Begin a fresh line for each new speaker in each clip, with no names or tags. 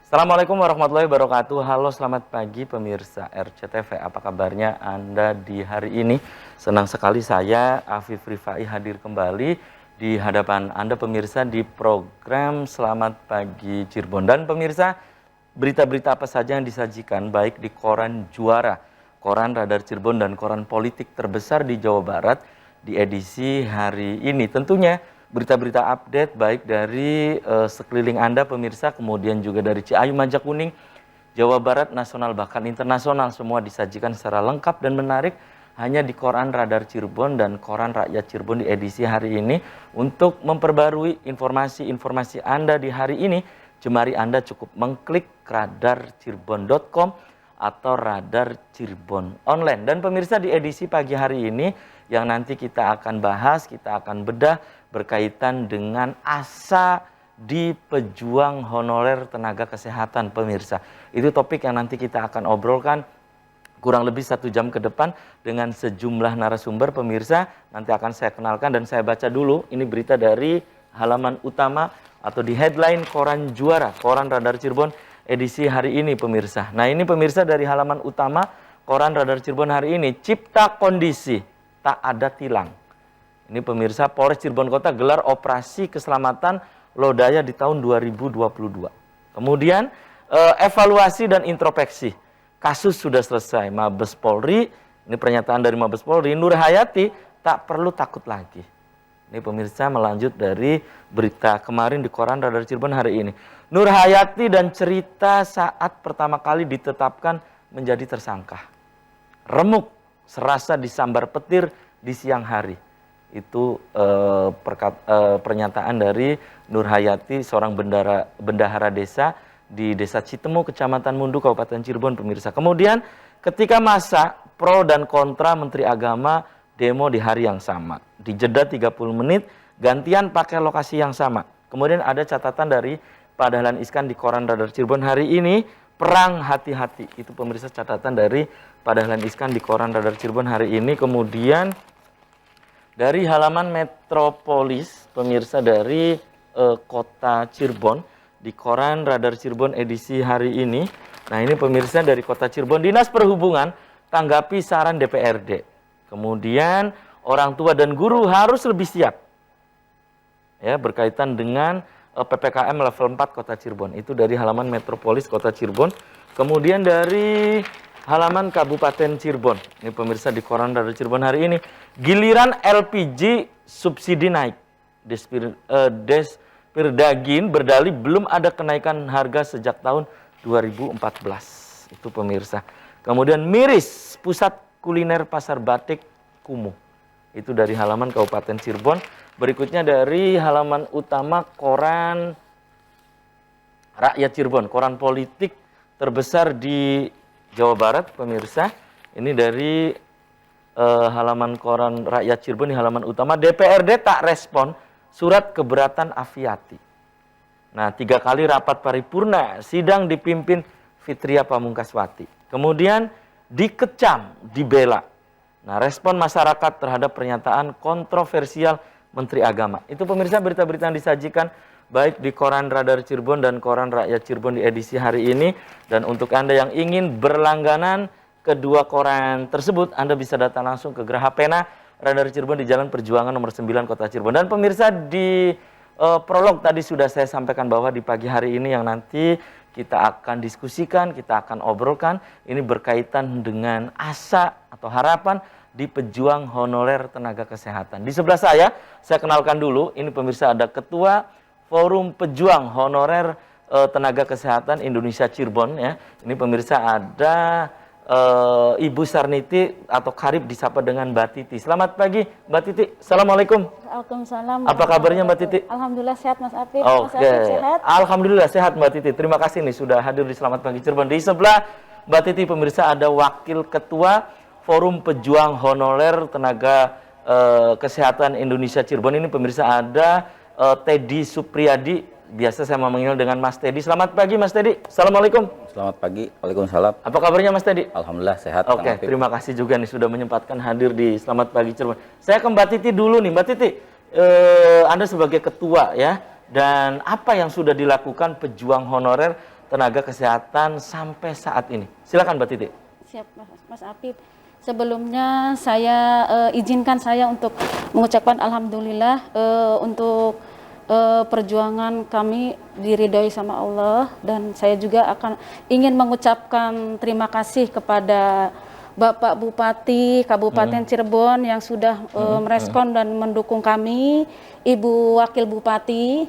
Assalamualaikum warahmatullahi wabarakatuh. Halo, selamat pagi pemirsa RCTV. Apa kabarnya Anda di hari ini? Senang sekali saya, Afif Rifai, hadir kembali di hadapan Anda pemirsa di program Selamat Pagi Cirebon. Dan pemirsa, berita-berita apa saja yang disajikan baik di koran Juara, koran Radar Cirebon, dan koran politik terbesar di Jawa Barat di edisi hari ini. Tentunya berita-berita update baik dari sekeliling Anda pemirsa, kemudian juga dari Ciayu, Majakuning, Jawa Barat, nasional bahkan internasional, semua disajikan secara lengkap dan menarik hanya di koran Radar Cirebon dan koran Rakyat Cirebon di edisi hari ini. Untuk memperbarui informasi-informasi Anda di hari ini, jemari Anda cukup mengklik radarcirebon.com atau Radar Cirebon Online. Dan pemirsa, di edisi pagi hari ini yang nanti kita akan bahas, kita akan bedah berkaitan dengan asa di pejuang honorer tenaga kesehatan pemirsa. Itu topik yang nanti kita akan obrolkan kurang lebih 1 jam ke depan dengan sejumlah narasumber pemirsa. Nanti akan saya kenalkan dan saya baca dulu. Ini berita dari halaman utama atau di headline koran Juara, koran Radar Cirebon edisi hari ini pemirsa. Nah, ini pemirsa dari halaman utama koran Radar Cirebon hari ini, cipta kondisi tak ada tilang. Ini pemirsa, Polres Cirebon Kota gelar operasi keselamatan lodaya di tahun 2022. Kemudian evaluasi dan introspeksi. Kasus sudah selesai. Mabes Polri, ini pernyataan dari Mabes Polri, Nur Hayati tak perlu takut lagi. Ini pemirsa melanjut dari berita kemarin di koran Radar Cirebon hari ini. Nur Hayati dan cerita saat pertama kali ditetapkan menjadi tersangka. Remuk serasa disambar petir di siang hari. Itu pernyataan dari Nur Hayati, seorang bendahara desa di Desa Citemu, Kecamatan Mundu, Kabupaten Cirebon pemirsa. Kemudian ketika masa pro dan kontra Menteri Agama demo di hari yang sama, dijeda 30 menit, gantian pakai lokasi yang sama. Kemudian ada catatan dari Pak Dahlan Iskan di koran Radar Cirebon hari ini, perang hati-hati. Itu pemirsa catatan dari Pak Dahlan Iskan di koran Radar Cirebon hari ini. Kemudian dari halaman Metropolis, pemirsa, dari kota Cirebon, di koran Radar Cirebon edisi hari ini. Nah, ini pemirsa dari kota Cirebon, Dinas Perhubungan tanggapi saran DPRD. Kemudian orang tua dan guru harus lebih siap. Ya, berkaitan dengan PPKM level 4 kota Cirebon. Itu dari halaman Metropolis kota Cirebon. Kemudian dari halaman Kabupaten Cirebon. Ini pemirsa di koran Radar Cirebon hari ini. Giliran LPG subsidi naik. Despirdagin berdalih belum ada kenaikan harga sejak tahun 2014. Itu pemirsa. Kemudian miris pusat kuliner pasar batik kumuh. Itu dari halaman Kabupaten Cirebon. Berikutnya dari halaman utama koran Rakyat Cirebon, koran politik terbesar di Jawa Barat pemirsa. Ini dari halaman koran Rakyat Cirebon di halaman utama, DPRD tak respon surat keberatan Afiati. Nah, 3 kali rapat paripurna, sidang dipimpin Fitria Pamungkaswati. Kemudian dikecam, dibela. Nah, respon masyarakat terhadap pernyataan kontroversial Menteri Agama. Itu pemirsa berita-berita yang disajikan baik di koran Radar Cirebon dan koran Rakyat Cirebon di edisi hari ini. Dan untuk Anda yang ingin berlangganan kedua koran tersebut, Anda bisa datang langsung ke Geraha Pena Radar Cirebon di Jalan Perjuangan nomor 9 Kota Cirebon. Dan pemirsa, di prolog tadi sudah saya sampaikan bahwa di pagi hari ini yang nanti kita akan diskusikan, kita akan obrolkan, ini berkaitan dengan asa atau harapan di pejuang honorer tenaga kesehatan. Di sebelah saya kenalkan dulu, ini pemirsa ada Ketua Forum Pejuang Honorer Tenaga Kesehatan Indonesia Cirebon ya. Ini pemirsa ada Ibu Sarniti atau karib disapa dengan Mbak Titi. Selamat pagi Mbak Titi. Assalamualaikum.
Waalaikumsalam.
Apa kabarnya Mbak Titi?
Alhamdulillah sehat Mas Afif.
Oke.
Mas Afif sehat?
Alhamdulillah sehat Mbak Titi. Terima kasih nih sudah hadir di Selamat Pagi Cirebon. Di sebelah Mbak Titi pemirsa ada Wakil Ketua Forum Pejuang Honorer Tenaga Kesehatan Indonesia Cirebon. Ini pemirsa ada Teddy Supriyadi. Biasa saya memanggil dengan Mas Teddy. Selamat pagi Mas Teddy. Assalamualaikum.
Selamat pagi. Waalaikumsalam.
Apa kabarnya Mas Teddy?
Alhamdulillah sehat.
Oke, terima kasih juga nih sudah menyempatkan hadir di Selamat Pagi Cirebon. Saya ke Mbak Titi dulu nih. Mbak Titi, Anda sebagai ketua ya, dan apa yang sudah dilakukan pejuang honorer tenaga kesehatan sampai saat ini. Silakan Mbak Titi.
Siap Mas Apip. Sebelumnya saya izinkan saya untuk mengucapkan alhamdulillah untuk perjuangan kami diridhoi sama Allah, dan saya juga ingin mengucapkan terima kasih kepada Bapak Bupati Kabupaten Cirebon yang sudah merespon dan mendukung kami, Ibu Wakil Bupati,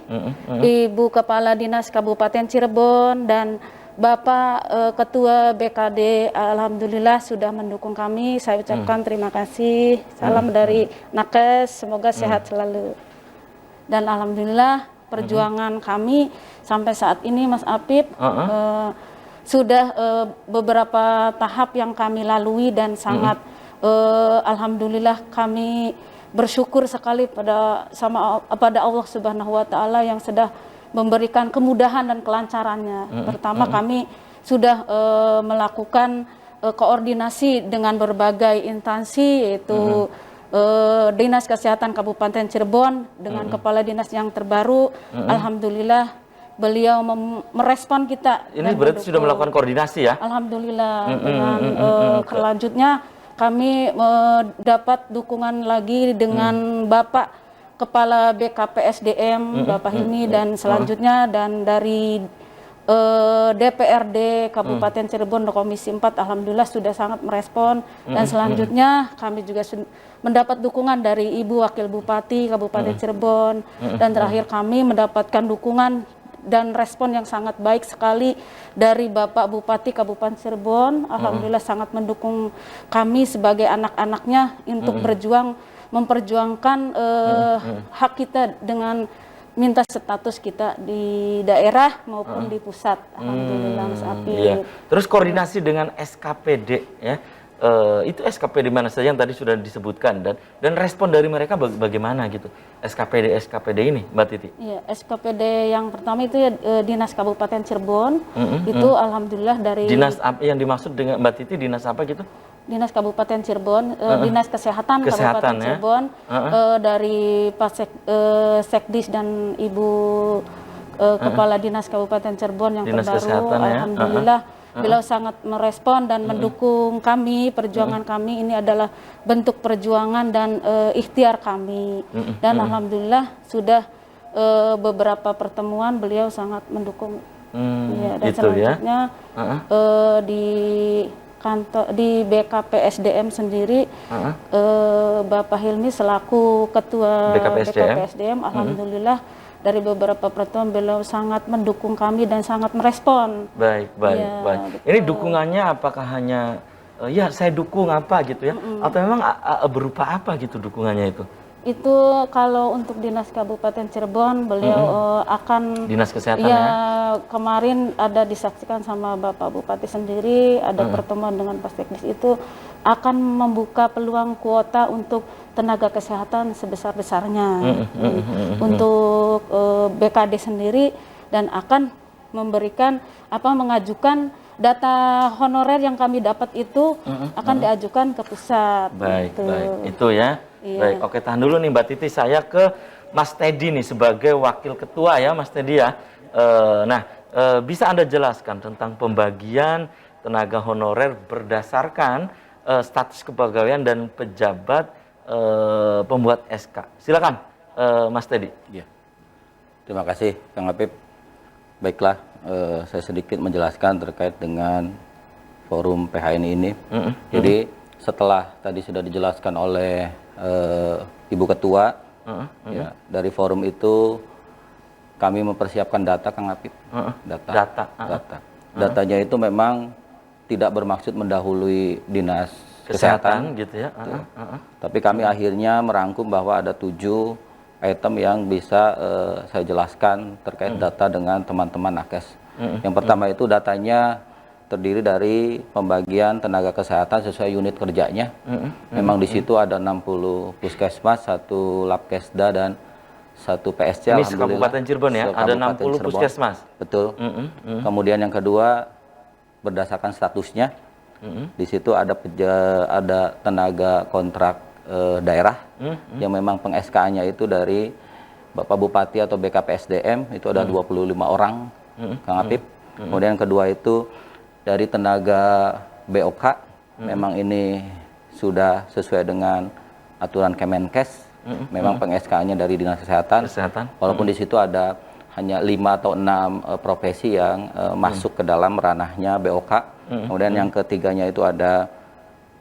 Ibu Kepala Dinas Kabupaten Cirebon, dan Bapak Ketua BKD, alhamdulillah sudah mendukung kami. Saya ucapkan terima kasih. Salam dari Nakes, semoga sehat selalu. Dan alhamdulillah perjuangan kami sampai saat ini Mas Apip sudah beberapa tahap yang kami lalui, dan sangat alhamdulillah kami bersyukur sekali pada Allah Subhanahu wa taala yang sudah memberikan kemudahan dan kelancarannya. Pertama, kami sudah melakukan koordinasi dengan berbagai instansi, yaitu Dinas Kesehatan Kabupaten Cirebon dengan Kepala Dinas yang terbaru. Alhamdulillah beliau merespon kita.
Ini berarti sudah melakukan koordinasi ya?
Alhamdulillah. Dengan kelanjutnya kami mendapat dukungan lagi dengan Bapak Kepala BKPSDM, Bapak Hilmi, dan selanjutnya dan dari DPRD Kabupaten Cirebon Komisi 4, alhamdulillah sudah sangat merespon. Dan selanjutnya kami juga mendapat dukungan dari Ibu Wakil Bupati Kabupaten Cirebon, dan terakhir kami mendapatkan dukungan dan respon yang sangat baik sekali dari Bapak Bupati Kabupaten Cirebon. Alhamdulillah sangat mendukung kami sebagai anak-anaknya untuk memperjuangkan hak kita dengan minta status kita di daerah maupun di pusat. Alhamdulillah Mas Apip.
Iya. Terus koordinasi dengan SKPD ya. Itu SKPD mana saja yang tadi sudah disebutkan, dan respon dari mereka bagaimana gitu? SKPD ini Mbak Titi.
Iya, SKPD yang pertama itu ya Dinas Kabupaten Cirebon. Itu alhamdulillah dari
Dinas apa yang dimaksud dengan Mbak Titi, dinas apa gitu?
Dinas Kabupaten Cirebon, Dinas Kesehatan Kabupaten
ya?
Cirebon, dari Pak Sekdis dan Ibu Kepala Dinas Kabupaten Cirebon yang
Dinas
terbaru.
Kesehatan, ya?
Alhamdulillah beliau sangat merespon dan mendukung kami. Perjuangan kami ini adalah bentuk perjuangan dan ikhtiar kami. Dan alhamdulillah sudah beberapa pertemuan beliau sangat mendukung. Ya, dan
gitu
selanjutnya di kantor di BKPSDM sendiri, Bapak Hilmi selaku Ketua BKPSDM, alhamdulillah dari beberapa pertemuan beliau sangat mendukung kami dan sangat merespon.
Baik.
Betul.
Ini dukungannya apakah hanya ya saya dukung apa gitu ya, atau memang berupa apa gitu dukungannya itu?
Itu kalau untuk Dinas Kabupaten Cirebon beliau akan
Dinas Kesehatan
ya,
ya?
kemarin ada disaksikan sama Bapak Bupati sendiri, ada pertemuan dengan Pak Sekdis, itu akan membuka peluang kuota untuk tenaga kesehatan sebesar-besarnya untuk BKD sendiri, dan akan memberikan mengajukan data honorer yang kami dapat itu akan diajukan ke pusat.
Baik,
gitu.
baik. Itu ya.
Iya.
Baik, oke, tahan dulu nih Mbak Titi, saya ke Mas Teddy nih sebagai wakil ketua ya, Mas Teddy ya. Bisa Anda jelaskan tentang pembagian tenaga honorer berdasarkan status kepegawaian dan pejabat pembuat SK. Silakan Mas Teddy.
Ya. Terima kasih Kang Apip. Baiklah, saya sedikit menjelaskan terkait dengan forum PHNI ini. Jadi setelah tadi sudah dijelaskan oleh Ibu Ketua, ya, dari forum itu kami mempersiapkan data, Kang Apip. Data. Datanya itu memang tidak bermaksud mendahului Dinas Kesehatan
gitu ya.
Tapi kami akhirnya merangkum bahwa ada 7 item yang bisa saya jelaskan terkait data dengan teman-teman nakes. Yang pertama itu datanya terdiri dari pembagian tenaga kesehatan sesuai unit kerjanya. Memang di situ ada 60 puskesmas, 1 labkesda, dan 1 PSC.
Ini Kabupaten Cirebon ya, ada 60 puskesmas.
Betul. Kemudian yang kedua, berdasarkan statusnya, di situ ada tenaga kontrak daerah yang memang peng-SK-nya itu dari Bapak Bupati atau BKPSDM, itu ada 25 orang, Kang Apip. Kemudian yang kedua itu dari tenaga BOK, memang ini sudah sesuai dengan aturan Kemenkes. Memang peng-SK-nya dari Dinas Kesehatan. Walaupun di situ ada hanya 5 atau 6 profesi yang masuk ke dalam ranahnya BOK. Kemudian yang ketiganya itu ada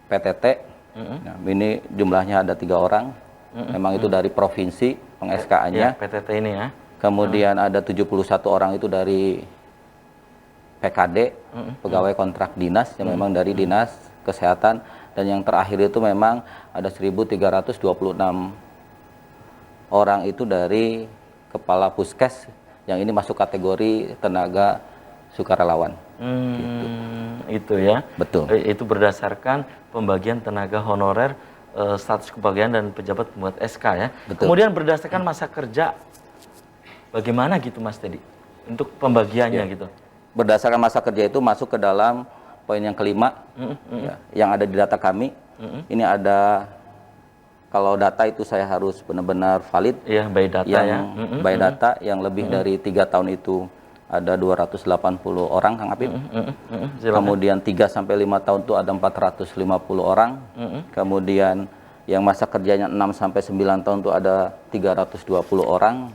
PTT. Nah, ini jumlahnya ada 3 orang. Memang itu dari provinsi peng-SK-nya.
PTT ini ya.
Kemudian ada 71 orang itu dari PKD, pegawai kontrak dinas, yang memang dari Dinas Kesehatan. Dan yang terakhir itu memang ada 1.326 orang itu dari kepala puskes, yang ini masuk kategori tenaga sukarelawan. Gitu.
Itu ya.
Betul.
Itu berdasarkan pembagian tenaga honorer, status kebagian dan pejabat pembuat SK ya.
Betul.
Kemudian berdasarkan masa kerja, bagaimana gitu Mas Teddy untuk pembagiannya gitu?
Berdasarkan masa kerja itu masuk ke dalam poin yang kelima, ya, yang ada di data kami. Ini ada, kalau data itu saya harus benar-benar valid.
Iya, by data
yang
ya.
by data yang lebih dari 3 tahun itu ada 280 orang, Kang Apip. Kemudian 3 sampai 5 tahun itu ada 450 orang. Kemudian yang masa kerjanya 6 sampai 9 tahun itu ada 320 orang.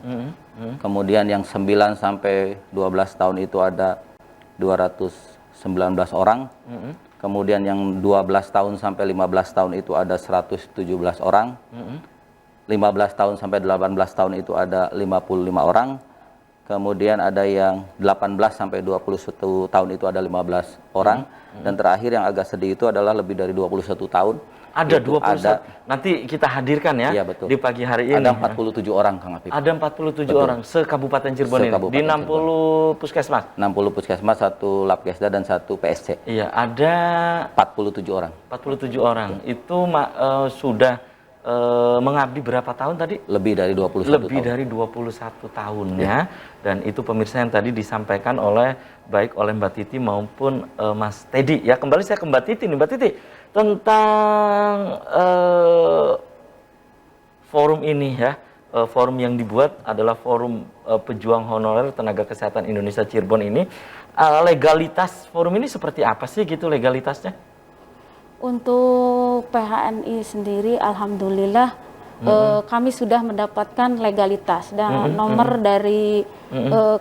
Kemudian yang 9 sampai 12 tahun itu ada 219 orang. Kemudian yang 12 tahun sampai 15 tahun itu ada 117 orang. 15 tahun sampai 18 tahun itu ada 55 orang. Kemudian ada yang 18 sampai 21 tahun itu ada 15 orang. Dan terakhir yang agak sedih itu adalah lebih dari 21 tahun.
Ada 21.
Ada,
nanti kita hadirkan ya,
iya, betul,
di pagi hari ini.
Ada 47 orang, Kang Apip.
Ada 47 orang se-Kabupaten Cirebon ini. Di 60 puskesmas.
60 puskesmas, 1 Labkesda dan 1 PSC.
Iya, ada
47 orang.
47 orang. Itu sudah mengabdi berapa tahun tadi?
Lebih dari 21
Lebih
tahun.
dari 21 tahun ya. Dan itu pemirsa yang tadi disampaikan oleh baik oleh Mbak Titi maupun Mas Teddy. Ya, kembali saya ke Mbak Titi nih. Mbak Titi, tentang forum ini ya. Forum yang dibuat adalah forum pejuang honorer tenaga kesehatan Indonesia Cirebon ini. Legalitas forum ini seperti apa sih gitu legalitasnya?
Untuk PHNI sendiri, alhamdulillah kami sudah mendapatkan legalitas dan nomor dari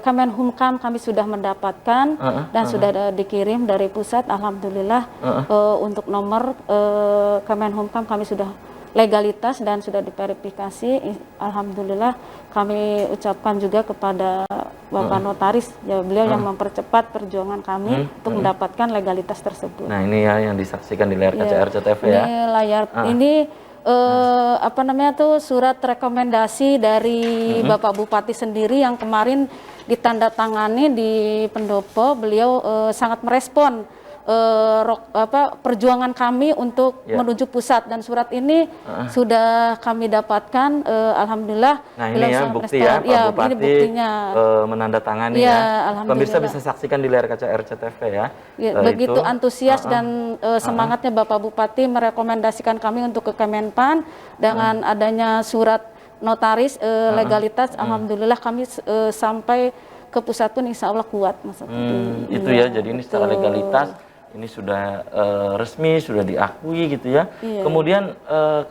Kemenhumkam kami sudah mendapatkan dan sudah dikirim dari pusat. Alhamdulillah untuk nomor Kemenhumkam kami sudah legalitas dan sudah diverifikasi. Alhamdulillah kami ucapkan juga kepada Bapak Notaris, ya, beliau yang mempercepat perjuangan kami untuk mendapatkan legalitas tersebut.
Nah, ini ya yang disaksikan di layar kaca RCTV ya.
Ini layar ini apa namanya tuh surat rekomendasi dari Bapak Bupati sendiri yang kemarin ditandatangani di Pendopo. Beliau sangat merespon perjuangan kami untuk menuju pusat, dan surat ini sudah kami dapatkan, alhamdulillah.
Nah, ini ya bukti ya, Pak Bupati
ini buktinya.
menandatangani
ya,
ya. Pemirsa bisa saksikan di layar kaca RCTV ya.
Begitu antusias dan semangatnya Bapak Bupati merekomendasikan kami untuk ke Kemenpan dengan adanya surat notaris legalitas. Alhamdulillah kami sampai ke pusat pun insya Allah kuat.
Itu ya, jadi ini secara legalitas ini sudah resmi, sudah diakui gitu ya. Kemudian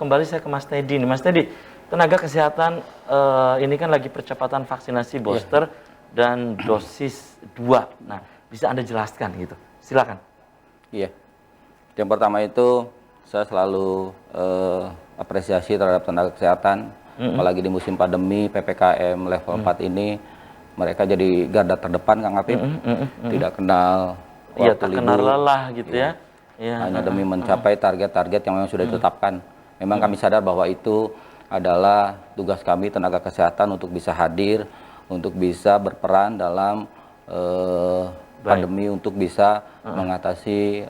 kembali saya ke Mas Teddy nih. Mas Teddy, tenaga kesehatan ini kan lagi percepatan vaksinasi booster dan dosis 2. Nah, bisa Anda jelaskan gitu? Silakan.
Iya. Yang pertama itu saya selalu apresiasi terhadap tenaga kesehatan, apalagi di musim pandemi PPKM level 4 ini, mereka jadi garda terdepan, Kang Apip. Tidak kenal
Iya, tak kenal lelah gitu ya.
Hanya demi mencapai target-target yang memang sudah ditetapkan. Memang kami sadar bahwa itu adalah tugas kami tenaga kesehatan untuk bisa hadir, untuk bisa berperan dalam pandemi, untuk bisa mengatasi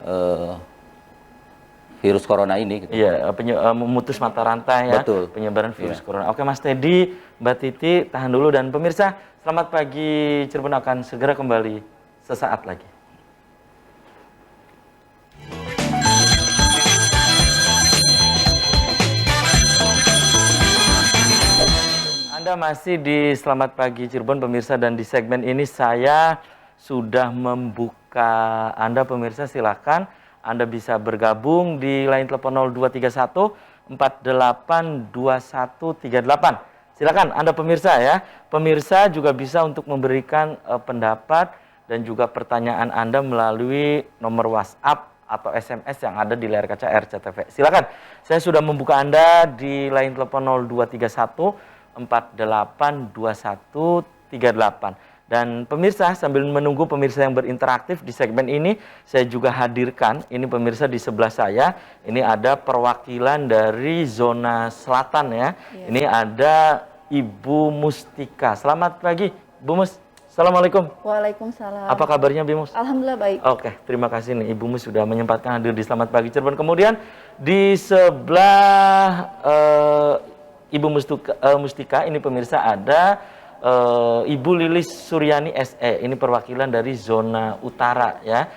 virus corona ini. Gitu.
Iya, memutus mata rantai ya.
Betul.
Penyebaran virus corona. Oke, Mas Teddy, Mbak Titi, tahan dulu. Dan pemirsa, selamat pagi Cirebon akan segera kembali sesaat lagi. Anda masih di Selamat Pagi Cirebon pemirsa, dan di segmen ini saya sudah membuka Anda pemirsa, silakan Anda bisa bergabung di line telepon 0231 482138. Silakan Anda pemirsa ya. Pemirsa juga bisa untuk memberikan pendapat dan juga pertanyaan Anda melalui nomor WhatsApp atau SMS yang ada di layar kaca RCTV. Silakan. Saya sudah membuka Anda di line telepon 0231 482138. Dan pemirsa, sambil menunggu pemirsa yang berinteraktif di segmen ini, saya juga hadirkan, ini pemirsa di sebelah saya, ini ada perwakilan dari zona selatan ya. Ini ada Ibu Mustika. Selamat pagi, Bu Mus. Assalamualaikum.
Waalaikumsalam.
Apa kabarnya, Bu Mus?
Alhamdulillah baik.
Oke, terima kasih nih Ibu Mus sudah menyempatkan hadir di Selamat Pagi Cirebon. Kemudian di sebelah Ibu Mustika, ini pemirsa ada Ibu Lilis Suryani SE, ini perwakilan dari zona utara ya.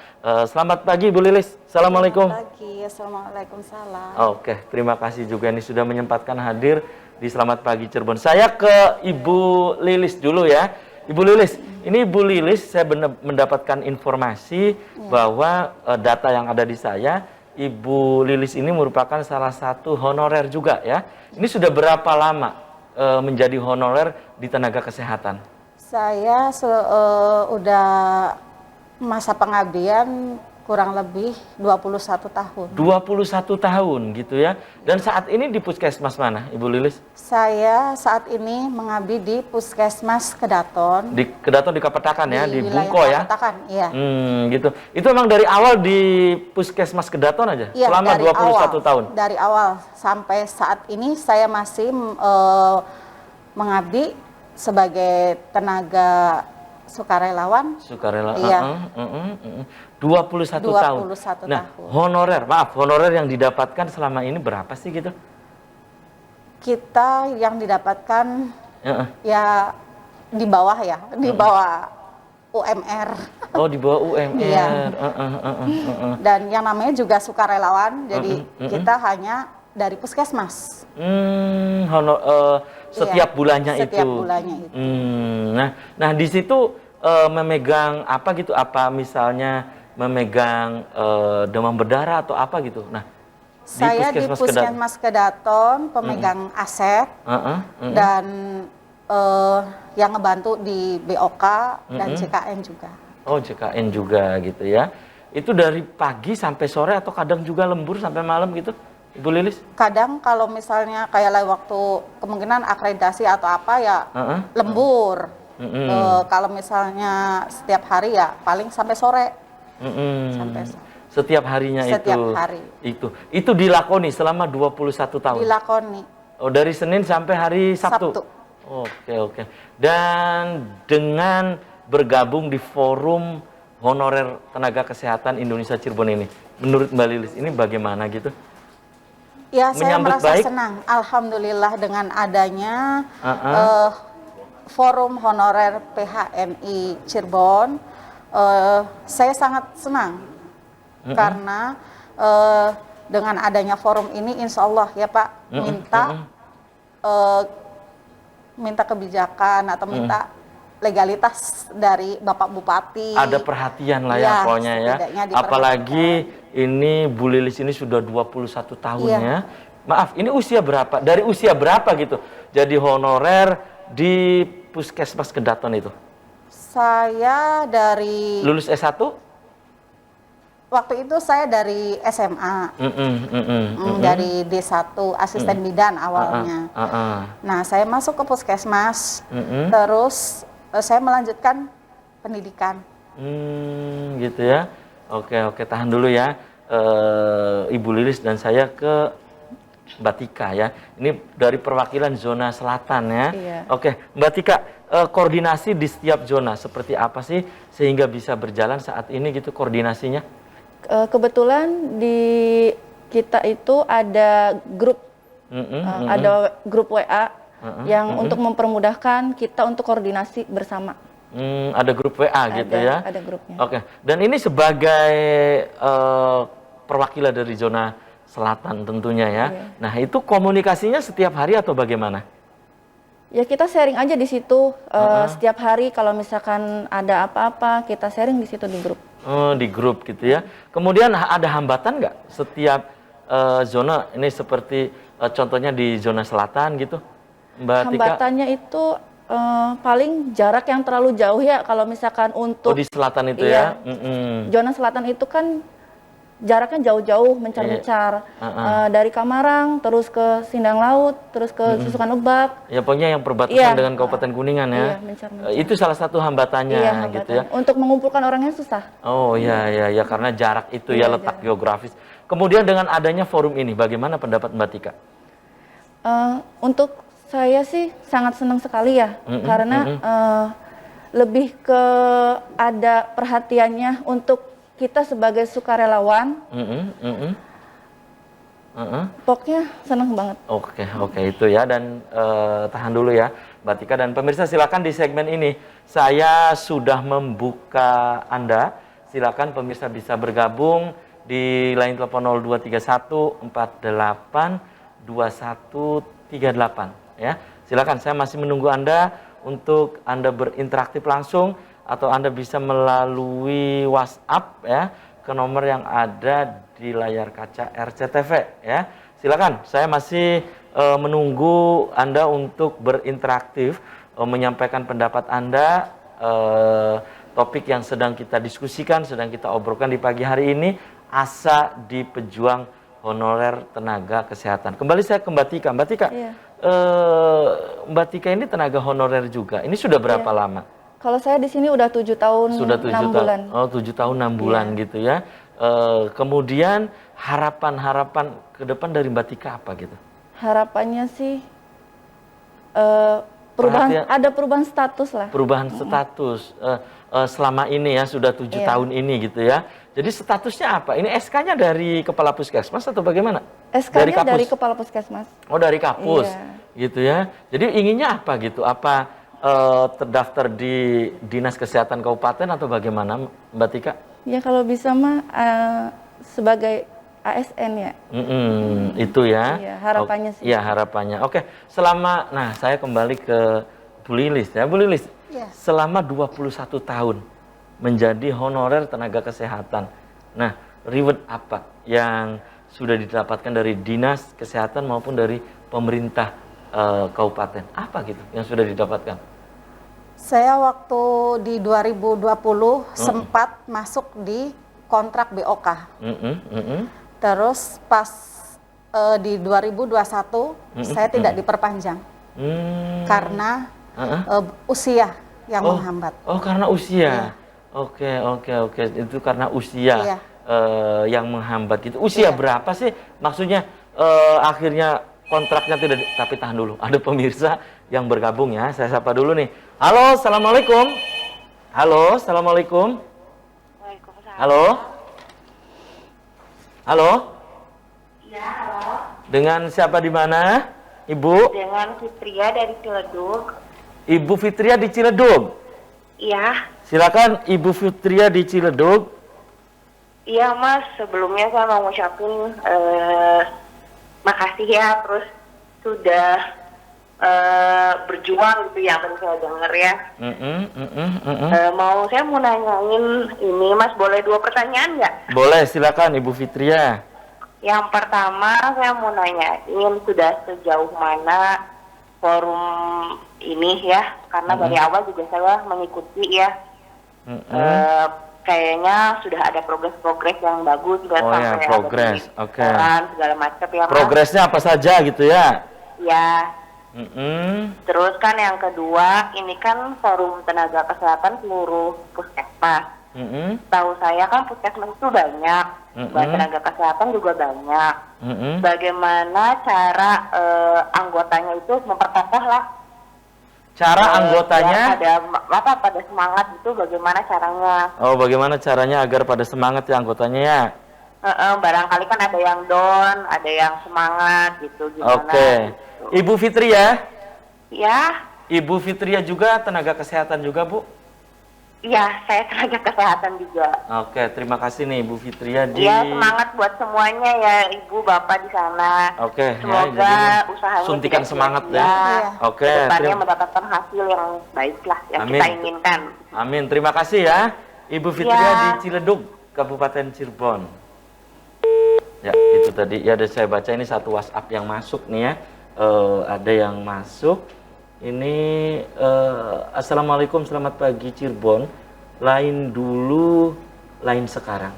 Selamat pagi Ibu Lilis. Assalamualaikum.
Selamat pagi. Assalamualaikum. Salam.
Oke, terima kasih juga ini sudah menyempatkan hadir di Selamat Pagi Cirebon. Saya ke Ibu Lilis dulu ya. Ibu Lilis, ini Ibu Lilis saya mendapatkan informasi bahwa data yang ada di saya, Ibu Lilis ini merupakan salah satu honorer juga ya. Ini sudah berapa lama menjadi honorer di tenaga kesehatan?
Saya udah masa pengabdian kurang lebih 21 tahun.
21 tahun gitu ya. Dan saat ini di puskesmas mana, Ibu Lilis?
Saya saat ini mengabdi di Puskesmas Kedaton.
Di Kedaton di Kapetakan ya, di
wilayah
Bungko ya.
Kapetakan, iya.
Gitu. Itu emang dari awal di Puskesmas Kedaton aja?
Iya,
selama
dari
21
awal,
tahun?
Dari awal sampai saat ini saya masih mengabdi sebagai tenaga sukarelawan.
Sukarela.
Iya.
21 tahun.
21
Nah,
tahun.
honorer yang didapatkan selama ini berapa sih gitu?
Kita yang didapatkan ya di bawah di bawah UMR.
Oh, di bawah UMR.
Iya. Dan yang namanya juga sukarelawan, jadi kita hanya dari puskesmas.
Setiap bulannya itu.
Setiap bulannya itu.
Nah di situ memegang apa gitu? Apa misalnya memegang demam berdarah atau apa gitu? Nah,
saya di Puskesmas Kedaton pemegang aset dan yang ngebantu di BOK dan CKN juga.
Oh, CKN juga gitu ya. Itu dari pagi sampai sore atau kadang juga lembur sampai malam gitu, Ibu Lilis?
Kadang kalau misalnya kayak waktu kemungkinan akreditasi atau apa ya lembur. Kalau misalnya setiap hari ya paling sampai sore. Sampai sore.
Setiap harinya
Setiap
itu.
hari.
Itu dilakoni selama 21 tahun.
Dilakoni.
Oh, dari Senin sampai hari Sabtu. Oke. Dan dengan bergabung di Forum Honorer Tenaga Kesehatan Indonesia Cirebon ini, menurut Mbak Lilis ini bagaimana gitu?
Ya, saya
Menyambut
merasa
baik?
senang. Alhamdulillah dengan adanya Forum Honorer PHNI Cirebon, saya sangat senang karena dengan adanya forum ini, insya Allah ya Pak, minta kebijakan atau minta legalitas dari Bapak Bupati.
Ada perhatian lah ya,
Ya,
pokoknya ya.
setidaknya diperhatikan.
Apalagi ini Bu Lilis ini sudah 21 tahunnya. Maaf, ini usia berapa? Dari usia berapa gitu? Jadi honorer di Puskesmas Kedaton itu?
Saya dari
Lulus S1?
waktu itu saya dari SMA, dari D1 asisten bidan awalnya. Nah, saya masuk ke puskesmas, terus saya melanjutkan pendidikan.
Gitu ya. Oke, tahan dulu ya. Ibu Lilis dan saya ke Mbak Tika ya. Ini dari perwakilan zona selatan ya.
Iya.
Oke, Mbak Tika, koordinasi di setiap zona seperti apa sih sehingga bisa berjalan saat ini gitu koordinasinya?
Kebetulan di kita itu ada grup, ada grup WA yang untuk mempermudahkan kita untuk koordinasi bersama.
Ada grup WA gitu ya?
Ada grupnya.
Oke, dan ini sebagai perwakilan dari zona selatan tentunya ya.
Iya.
Nah itu komunikasinya setiap hari atau bagaimana?
Ya kita sharing aja di situ setiap hari kalau misalkan ada apa-apa kita sharing di situ di grup.
Oh, di grup gitu ya. Kemudian ada hambatan nggak setiap zona ini seperti contohnya di zona selatan gitu, Mbak Tika?
Hambatannya itu paling jarak yang terlalu jauh ya kalau misalkan
Oh,
untuk
di selatan itu
iya,
ya.
zona selatan itu kan jaraknya jauh-jauh mencar-mencar dari Kamarang terus ke Sindang Laut terus ke Susukan Lebak.
Ya pokoknya yang perbatasan dengan Kabupaten Kuningan ya.
Iya, mencar-mencar.
Itu salah satu hambatannya
Iya,
gitu ya.
untuk mengumpulkan orangnya susah.
Oh ya karena jarak itu ya letak geografis. Kemudian dengan adanya forum ini, bagaimana pendapat Mbak Tika?
Untuk saya sih sangat senang sekali ya, karena lebih ke ada perhatiannya untuk kita sebagai sukarelawan. Pokoknya senang banget.
Oke itu ya, dan tahan dulu ya Mbak Tika dan pemirsa, silakan di segmen ini saya sudah membuka Anda. Silakan pemirsa bisa bergabung di line telepon 0231 48 2138 ya. Silakan, saya masih menunggu Anda untuk Anda berinteraktif langsung, atau Anda bisa melalui WhatsApp ya ke nomor yang ada di layar kaca RCTV ya. Silakan, saya masih menunggu Anda untuk berinteraktif, menyampaikan pendapat Anda, topik yang sedang kita diskusikan, sedang kita obrolkan di pagi hari ini, asa di pejuang honorer tenaga kesehatan. Kembali saya ke Mbak Tika. Mbak Tika,
Iya.
Mbak Tika ini tenaga honorer juga. Ini sudah berapa lama?
Kalau saya di sini udah 7 tahun
Sudah
6 bulan.
Oh, 7 tahun 6 bulan gitu ya. Kemudian harapan-harapan ke depan dari Mbak Tika apa gitu?
Harapannya sih ada perubahan status lah.
Perubahan status selama ini ya, sudah 7 tahun ini gitu ya. Jadi statusnya apa? Ini SK-nya dari Kepala Puskesmas atau bagaimana?
SK-nya dari Kepala Puskesmas.
Oh, dari Kapus.
Iya.
Gitu ya. Jadi inginnya apa gitu? Apa terdaftar di Dinas Kesehatan Kabupaten atau bagaimana Mbak Tika?
Ya kalau bisa mah sebagai ASN ya.
Itu ya.
Iya, harapannya sih.
Iya, harapannya. Oke, nah saya kembali ke Bu Lilis ya. Bu Lilis, selama 21 tahun menjadi honorer tenaga kesehatan. Nah, reward apa yang sudah didapatkan dari Dinas Kesehatan maupun dari pemerintah kabupaten? Apa gitu yang sudah didapatkan?
Saya waktu di 2020 sempat masuk di kontrak BOK. Terus pas di 2021 saya tidak diperpanjang karena usia yang menghambat.
Oh, karena usia. Oke. Itu karena usia yang menghambat gitu. Usia berapa sih? Maksudnya akhirnya kontraknya tidak tapi tahan dulu. Ada pemirsa yang bergabung ya. Saya sapa dulu nih. Halo, assalamualaikum. Halo, assalamualaikum.
Waalaikumsalam.
Halo. Halo.
Ya, halo.
Dengan siapa di mana? Ibu?
Dengan Fitria dari Ciledug.
Ibu Fitria di Ciledug.
Iya.
Silakan Ibu Fitria di Ciledug.
Iya, Mas. Sebelumnya saya mau ngucapin makasih ya, terus sudah berjuang gitu ya, tadi saya dengar ya. Saya mau nanyain ini, Mas, boleh 2 pertanyaan nggak?
Boleh, silakan Ibu Fitria.
Yang pertama saya mau nanyain sudah sejauh mana forum ini ya, karena dari awal juga saya mengikuti ya. Kayaknya sudah ada progres yang bagus, sudah sampai
progres. Oke.
Segala macam ya, Mas.
Progresnya apa saja gitu ya?
Ya. Terus kan yang kedua, ini kan forum tenaga kesehatan seluruh puskesmas. Tahu saya kan puskesmas itu banyak, tenaga kesehatan juga banyak. Bagaimana cara anggotanya itu memperkokoh lah?
Cara anggotanya?
Pada semangat itu bagaimana caranya?
Oh, bagaimana caranya agar pada semangat ya anggotanya ya?
Barangkali kan ada yang down, ada yang semangat gitu, gimana?
Oke.
Gitu.
Ibu Fitria?
Ya.
Ibu Fitria juga tenaga kesehatan juga, Bu?
Iya, saya tenaga kesehatan juga.
Oke, terima kasih nih Bu Fitria di...
Iya, semangat buat semuanya ya Ibu, Bapak di sana.
Oke,
semoga
ya,
usahanya
suntikan
tidak
semangat
sia-sia.
ya. Oke,
Kedepannya mendapatkan hasil yang baik lah, yang
Amin.
kita inginkan.
Amin, terima kasih ya Ibu Fitria
Ya.
di Ciledug, Kabupaten Cirebon. Ya, itu tadi ya, ada saya baca ini satu WhatsApp yang masuk nih ya. Ada yang masuk. Ini Assalamualaikum, selamat pagi Cirebon. Lain dulu, lain sekarang.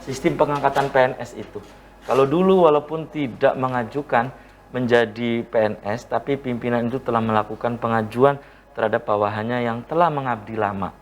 Sistem pengangkatan PNS itu. Kalau dulu walaupun tidak mengajukan menjadi PNS, tapi pimpinan itu telah melakukan pengajuan terhadap bawahannya yang telah mengabdi lama.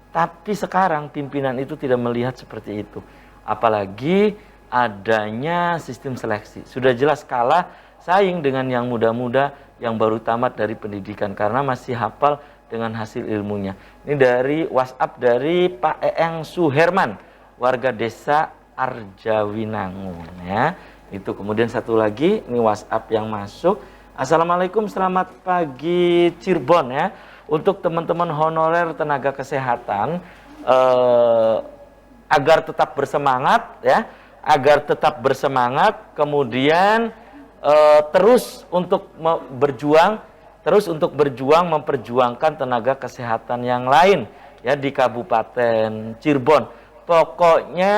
Tapi sekarang pimpinan itu tidak melihat seperti itu. Apalagi adanya sistem seleksi. Sudah jelas kalah saing dengan yang muda-muda yang baru tamat dari pendidikan karena masih hafal dengan hasil ilmunya. Ini dari WhatsApp dari Pak Eeng Suherman, warga desa Arjawinangun ya. Itu kemudian satu lagi, ini WhatsApp yang masuk. Assalamualaikum, selamat pagi Cirebon ya. Untuk teman-teman honorer tenaga kesehatan agar tetap bersemangat ya, agar tetap bersemangat, kemudian terus untuk berjuang memperjuangkan tenaga kesehatan yang lain ya di Kabupaten Cirebon. Pokoknya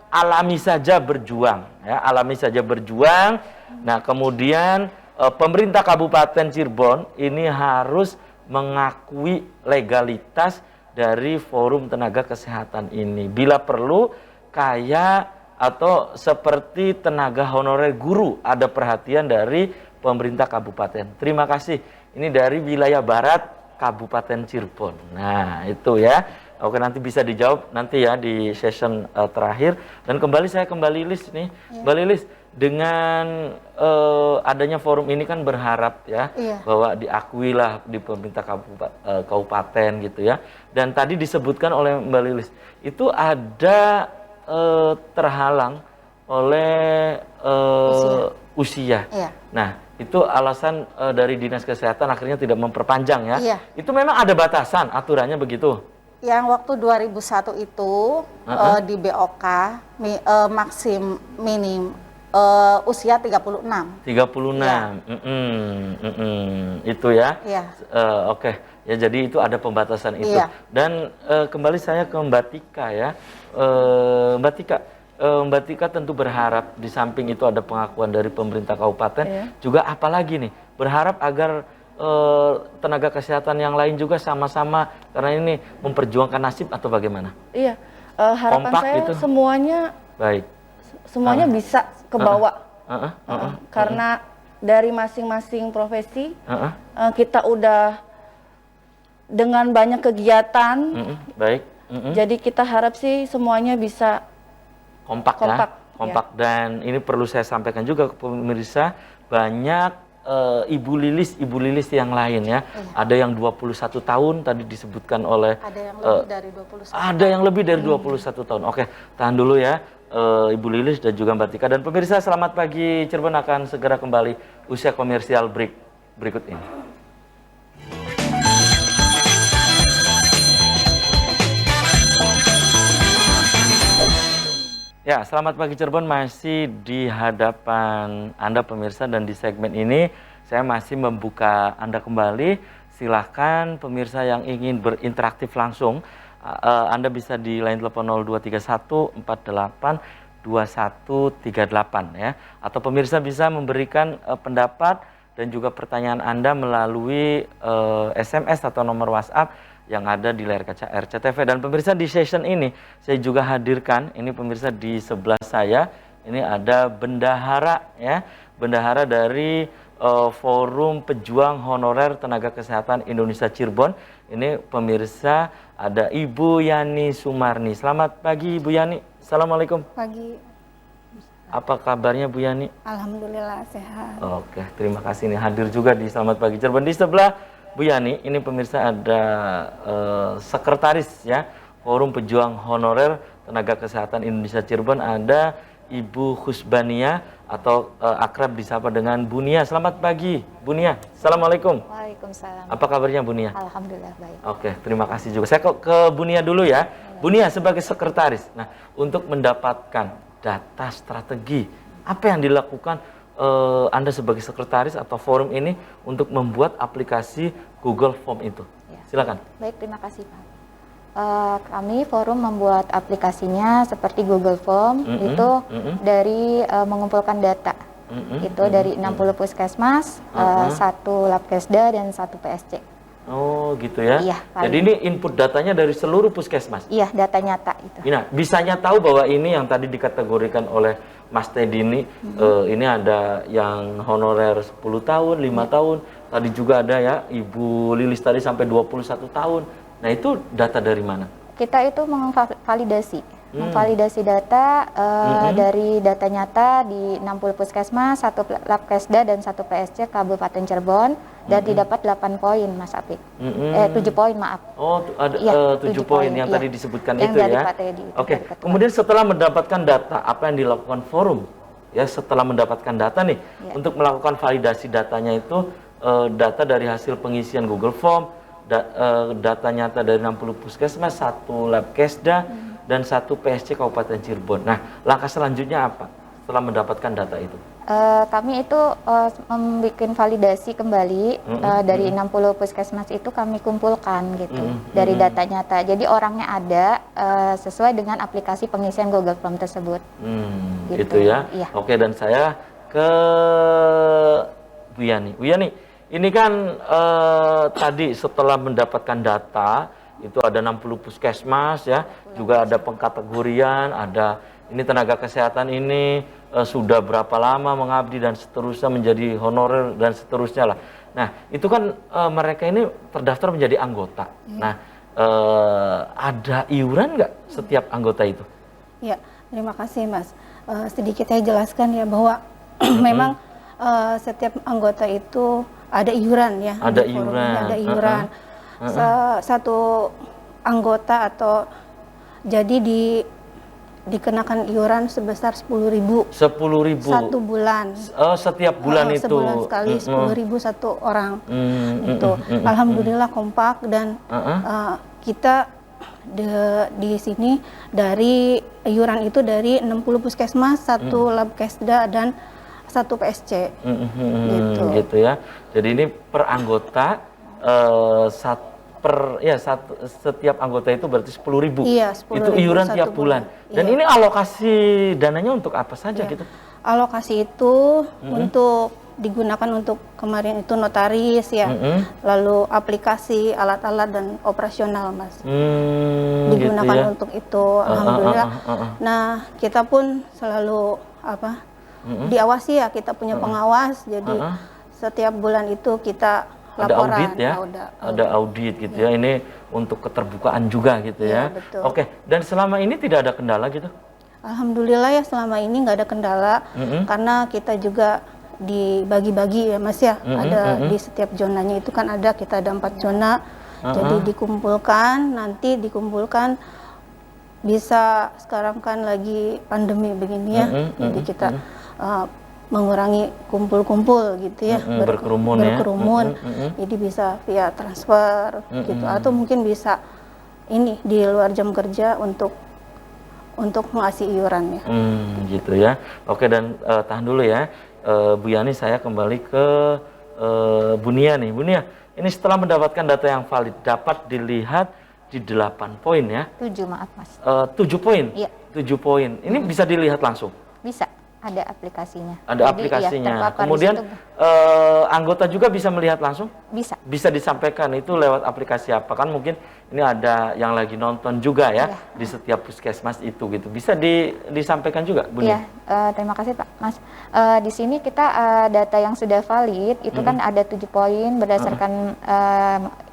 alami saja berjuang ya, alami saja berjuang. Nah, kemudian pemerintah Kabupaten Cirebon ini harus mengakui legalitas dari Forum Tenaga Kesehatan ini. Bila perlu kayak atau seperti tenaga honorer guru, ada perhatian dari pemerintah kabupaten. Terima kasih. Ini dari wilayah barat Kabupaten Cirebon. Nah, itu ya. Oke, nanti bisa dijawab nanti ya di session terakhir. Dan kembali saya ke Mbak Lilis nih. Mbak Lilis, dengan adanya forum ini kan berharap ya bahwa diakuilah di pemerintah kabupaten gitu ya. Dan tadi disebutkan oleh Mbak Lilis, itu ada terhalang oleh usia.
Iya.
Nah, itu alasan dari Dinas Kesehatan akhirnya tidak memperpanjang ya.
Iya.
Itu memang ada batasan aturannya begitu.
Yang waktu 2001 itu di BOK minim usia 36.
36. Itu ya.
Iya.
Oke. Ya, jadi itu ada pembatasan itu.
Iya.
Dan kembali saya ke Mbak Tika ya. Mbak Tika tentu berharap di samping itu ada pengakuan dari pemerintah kabupaten, juga apalagi nih, berharap agar tenaga kesehatan yang lain juga sama-sama, karena ini memperjuangkan nasib atau bagaimana?
Iya, harapan
Kompak
saya
gitu?
semuanya
Baik.
semuanya bisa ke bawah. Karena dari masing-masing profesi kita udah dengan banyak kegiatan.
Baik.
Jadi kita harap sih semuanya bisa
Kompak ya, kompak. Dan ini perlu saya sampaikan juga ke pemirsa, banyak ibu lilis yang lain ya. Ada yang 21 tahun tadi disebutkan oleh,
Ada yang lebih dari 21.
ada yang lebih dari 21 tahun. Oke, tahan dulu ya Ibu Lilis dan juga Mbak Tika. Dan pemirsa, selamat pagi Cirebon akan segera kembali usia komersial berikut ini. Ya, selamat pagi Cirebon, masih di hadapan Anda pemirsa, dan di segmen ini saya masih membuka Anda kembali. Silahkan pemirsa yang ingin berinteraktif langsung, Anda bisa di line telepon 0231 48 2138 ya. Atau pemirsa bisa memberikan pendapat dan juga pertanyaan Anda melalui SMS atau nomor WhatsApp yang ada di layar kaca RCTV. Dan pemirsa, di session ini saya juga hadirkan, ini pemirsa di sebelah saya, ini ada bendahara ya, bendahara dari Forum Pejuang Honorer Tenaga Kesehatan Indonesia Cirebon. Ini pemirsa ada Ibu Yani Sumarni. Selamat pagi Ibu Yani. Assalamualaikum.
Pagi.
Apa kabarnya Bu Yani?
Alhamdulillah sehat.
Oke, terima kasih nih hadir juga di Selamat Pagi Cirebon. Di sebelah Bu Yani, ini pemirsa ada sekretaris ya Forum Pejuang Honorer Tenaga Kesehatan Indonesia Cirebon, ada Ibu Khusbania atau akrab disapa dengan Bunia. Selamat pagi, Bunia. Assalamualaikum.
Waalaikumsalam.
Apa kabarnya Bunia?
Alhamdulillah baik.
Oke, terima kasih juga. Saya ke Bunia dulu ya. Bunia sebagai sekretaris. Nah, untuk mendapatkan data strategi, apa yang dilakukan Anda sebagai sekretaris atau forum ini untuk membuat aplikasi Google Form itu?
Ya.
Silakan.
Baik, terima kasih Pak. Kami forum membuat aplikasinya seperti Google Form itu dari mengumpulkan data itu dari 60 puskesmas, 1 labkesda dan 1 PSC.
Oh gitu ya.
Iya,
jadi ini input datanya dari seluruh puskesmas.
Iya, data nyata itu.
Nah, bisanya tahu bahwa ini yang tadi dikategorikan oleh Mas Teddy ini ada yang honorer 10 tahun, 5 tahun. Tadi juga ada ya Ibu Lilis tadi sampai 21 tahun. Nah, itu data dari mana?
Kita itu memvalidasi data dari data nyata di 60 puskesmas, 1 labkesda dan 1 PSC Kabupaten Cirebon dan didapat 8 poin Mas Apit. 7 poin maaf.
Oh, ada
ya,
7 poin yang tadi disebutkan
yang
itu
dari
ya.
Pak Teddy,
Oke. Kemudian setelah mendapatkan data, apa yang dilakukan forum? Ya, setelah mendapatkan data nih untuk melakukan validasi datanya itu data dari hasil pengisian Google Form, data nyata dari 60 puskesmas, 1 labkesda dan 1 PSC Kabupaten Cirebon. Nah, langkah selanjutnya apa setelah mendapatkan data itu?
Kami itu membuat validasi kembali dari 60 puskesmas itu kami kumpulkan gitu dari data nyata. Jadi orangnya ada sesuai dengan aplikasi pengisian Google Form tersebut.
Gitu ya.
Iya.
Oke, dan saya ke Bu Yani. Bu Yani, ini kan tadi setelah mendapatkan data itu ada 60 puskesmas ya, juga ada pengkategorian, ada ini tenaga kesehatan ini sudah berapa lama mengabdi dan seterusnya menjadi honorer dan seterusnya lah. Nah, itu kan mereka ini terdaftar menjadi anggota. Nah, ada iuran nggak setiap anggota itu?
Ya, terima kasih Mas. Sedikit saya jelaskan ya bahwa memang setiap anggota itu ada iuran ya.
Ada
di forum
iuran.
ini ada iuran. Satu anggota atau jadi dikenakan iuran sebesar 10.000.
10.000.
Satu bulan.
Setiap bulan itu.
Sebulan sekali 10.000 satu orang. Itu. Alhamdulillah kompak dan kita di sini dari iuran itu dari 60 puskesmas, 1 labkesda dan 1 PSC.
Gitu ya. Jadi ini per anggota setiap anggota itu berarti 10.000.
Iya, 10.000
itu iuran
satu
tiap bulan. Dan
iya.
ini alokasi dananya untuk apa saja gitu?
Alokasi itu untuk digunakan untuk kemarin itu notaris ya, lalu aplikasi, alat-alat dan operasional Mas. Digunakan
gitu ya?
untuk itu, alhamdulillah. Nah, kita pun selalu diawasi ya, kita punya pengawas, jadi setiap bulan itu kita
ada
laporan.
audit ya, ada audit gitu ya. Ini untuk keterbukaan juga gitu ya.
Betul.
Oke, dan selama ini tidak ada kendala gitu?
Alhamdulillah ya selama ini nggak ada kendala karena kita juga dibagi-bagi ya Mas ya. Ada di setiap zonanya itu kan ada, kita ada 4 zona. Jadi nanti dikumpulkan bisa, sekarang kan lagi pandemi begini ya. Jadi kita mengurangi kumpul-kumpul gitu ya,
berkerumun ya.
Jadi bisa via transfer gitu, atau mungkin bisa ini di luar jam kerja untuk mengasih iuran ya.
Gitu ya. Oke, dan tahan dulu ya, Bu Yani, saya kembali ke Bu Nia nih. Bu Nia, ini setelah mendapatkan data yang valid dapat dilihat di 8 poin ya.
7 maaf Mas.
7 poin.
Iya.
7 poin. Ini bisa dilihat langsung.
Bisa. Ada aplikasinya.
Ada aplikasinya. Kemudian anggota juga bisa melihat langsung?
Bisa.
Bisa disampaikan itu lewat aplikasi apa? Kan mungkin ini ada yang lagi nonton juga ya di setiap puskesmas itu gitu. Bisa disampaikan juga, Bu?
Iya, terima kasih Pak Mas. Di sini kita data yang sudah valid itu kan ada 7 poin berdasarkan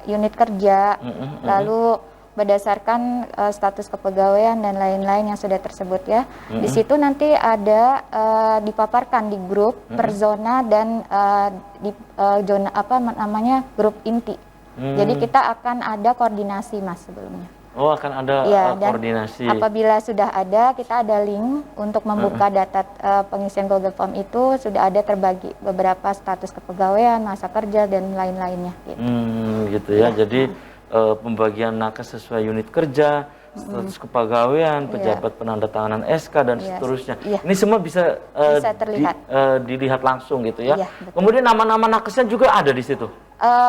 unit kerja, lalu berdasarkan status kepegawaian dan lain-lain yang sudah tersebut ya. Di situ nanti ada dipaparkan di grup per zona dan di zona grup inti. Jadi kita akan ada koordinasi Mas sebelumnya.
Oh, akan ada
Ya, dan
koordinasi.
apabila sudah ada, kita ada link untuk membuka data pengisian Google Form itu, sudah ada terbagi beberapa status kepegawaian, masa kerja, dan lain-lainnya. Gitu.
Gitu ya. Jadi pembagian nakes sesuai unit kerja, status kepegawaian, pejabat penandatanganan SK dan seterusnya. Ini semua bisa,
terlihat.
Dilihat langsung gitu ya.
Iya, betul.
Kemudian nama-nama nakesnya juga ada di situ.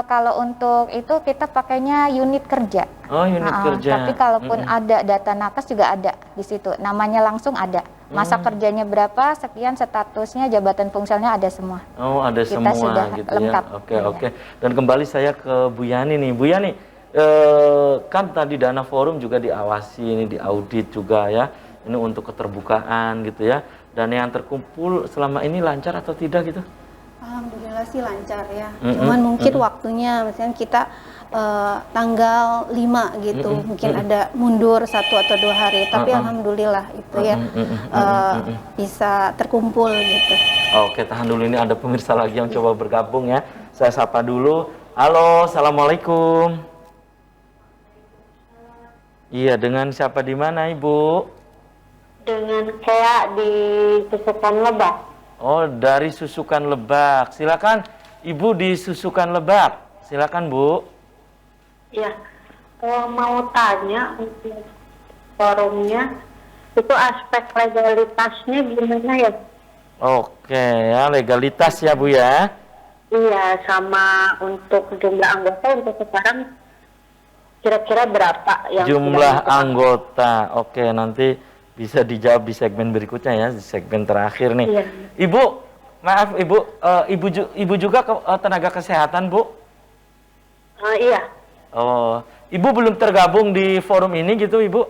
Kalau untuk itu kita pakainya unit kerja.
Oh, unit kerja.
Tapi kalaupun ada data nakes juga ada di situ. Namanya langsung ada. Masa kerjanya berapa, sekian, statusnya, jabatan fungsionalnya ada semua.
Oh, ada
Kita
semua
sudah
gitu
lengkap.
ya. Oke. Dan kembali saya ke Bu Yani nih. Bu Yani, kan tadi Dana Forum juga diawasi, ini diaudit juga ya. Ini untuk keterbukaan gitu ya. Dan yang terkumpul selama ini lancar atau tidak gitu?
Alhamdulillah sih lancar ya. Cuman mungkin waktunya, misalnya kita tanggal 5 gitu, mungkin ada mundur 1 atau 2 hari. Tapi alhamdulillah itu ya bisa terkumpul gitu.
Oke, tahan dulu, ini ada pemirsa lagi yang coba bergabung ya. Saya sapa dulu. Halo, assalamualaikum. Iya, dengan siapa di mana Ibu?
Dengan kayak di Susukan Lebak.
Oh, dari Susukan Lebak. Silakan Ibu di Susukan Lebak. Silakan Bu.
Ya, mau tanya untuk forumnya, itu aspek legalitasnya gimana ya?
Oke, ya legalitas ya Bu ya.
Iya, sama untuk jumlah anggota untuk sekarang kira-kira berapa yang
Jumlah anggota. Oke, nanti bisa dijawab di segmen berikutnya ya, di segmen terakhir nih.
Iya.
Ibu, maaf Ibu, Ibu juga tenaga kesehatan Bu?
Iya.
Oh, Ibu belum tergabung di forum ini gitu Ibu?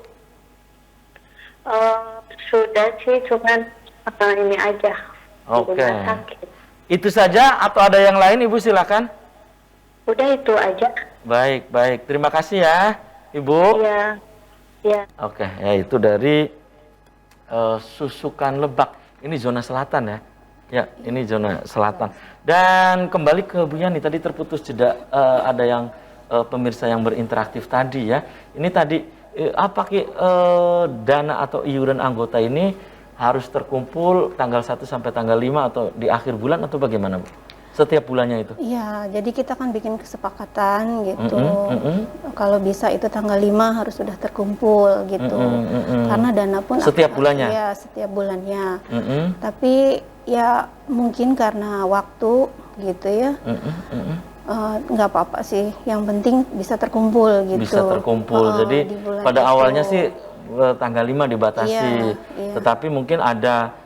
Sudah sih, cuman ini aja.
Oke. Itu saja atau ada yang lain Ibu silakan?
Udah itu aja.
Baik. Terima kasih ya Ibu.
Iya. Iya.
Oke, ya itu dari Susukan Lebak. Ini zona selatan ya. Ya, ini zona selatan. Dan kembali ke Bu Yani, tadi terputus jeda, ada yang pemirsa yang berinteraktif tadi ya. Ini tadi apa dana atau iuran anggota ini harus terkumpul tanggal 1 sampai tanggal 5 atau di akhir bulan atau bagaimana Bu? Setiap bulannya itu?
Iya, jadi kita kan bikin kesepakatan gitu. Kalau bisa itu tanggal 5 harus sudah terkumpul gitu. Karena dana pun
setiap bulannya?
Iya, setiap bulannya. Tapi ya mungkin karena waktu gitu ya. Nggak apa-apa sih, yang penting bisa terkumpul gitu.
Bisa terkumpul, jadi pada awalnya sih tanggal 5 dibatasi,
iya.
Tetapi mungkin ada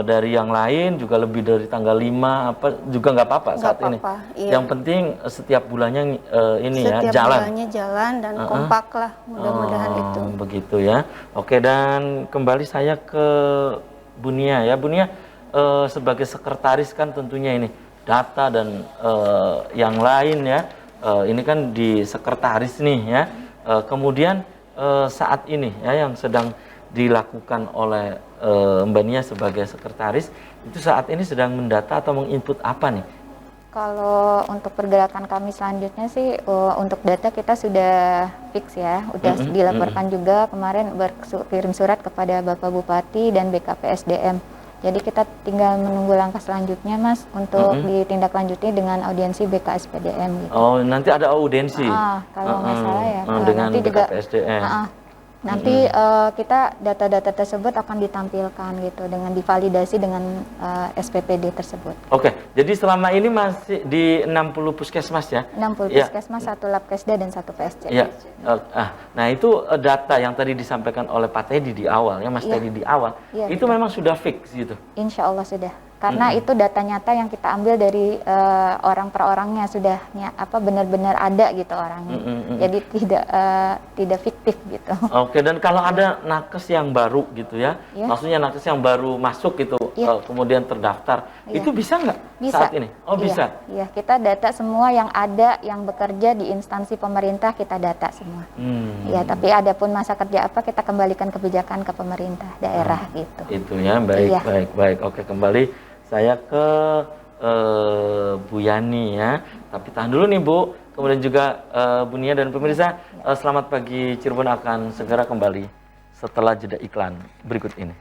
dari yang lain juga lebih dari tanggal 5 apa juga nggak apa-apa saat ini.
Iya.
Yang penting setiap bulannya ini
setiap
ya jalan.
Setiap bulannya jalan dan kompak lah, mudah-mudahan itu.
Begitu ya. Oke, dan kembali saya ke Bu Nia ya. Bu Nia sebagai sekretaris kan tentunya ini data dan yang lain ya, ini kan di sekretaris nih ya. Kemudian saat ini ya yang sedang dilakukan oleh Mbak Nia sebagai sekretaris, itu saat ini sedang mendata atau menginput apa nih?
Kalau untuk pergerakan kami selanjutnya sih untuk data kita sudah fix ya, udah dilaporkan juga kemarin berkirim surat kepada Bapak Bupati dan BKPSDM. Jadi kita tinggal menunggu langkah selanjutnya Mas untuk ditindaklanjuti dengan audiensi BKSPDM gitu.
Oh, nanti ada audiensi?
Kalau nggak salah ya.
Dengan
nanti
BKPSDM.
Nanti kita data-data tersebut akan ditampilkan gitu dengan divalidasi dengan SPPD tersebut.
Oke, jadi selama ini masih di 60 puskesmas ya?
60 puskesmas, 1 labkesda dan 1 PSC.
Ya. Nah itu data yang tadi disampaikan oleh Pak Teddy di awal, ya Mas Teddy di awal, itu memang sudah fix gitu?
Insya Allah sudah. Karena itu data nyata yang kita ambil dari orang per orangnya sudah benar-benar ada gitu orangnya. Jadi tidak fiktif gitu.
Oke, dan kalau ada nakes yang baru gitu ya, maksudnya nakes yang baru masuk gitu, kemudian terdaftar, itu bisa nggak saat ini? Oh bisa?
Iya, kita data semua yang ada, yang bekerja di instansi pemerintah kita data semua. Ya, tapi ada pun masa kerja apa kita kembalikan kebijakan ke pemerintah daerah gitu.
Itu ya, baik. Oke, kembali saya ke Bu Yani ya. Tapi tahan dulu nih Bu, kemudian juga Bu Nia dan pemirsa. Selamat pagi Cirebon akan segera kembali setelah jeda iklan berikut ini.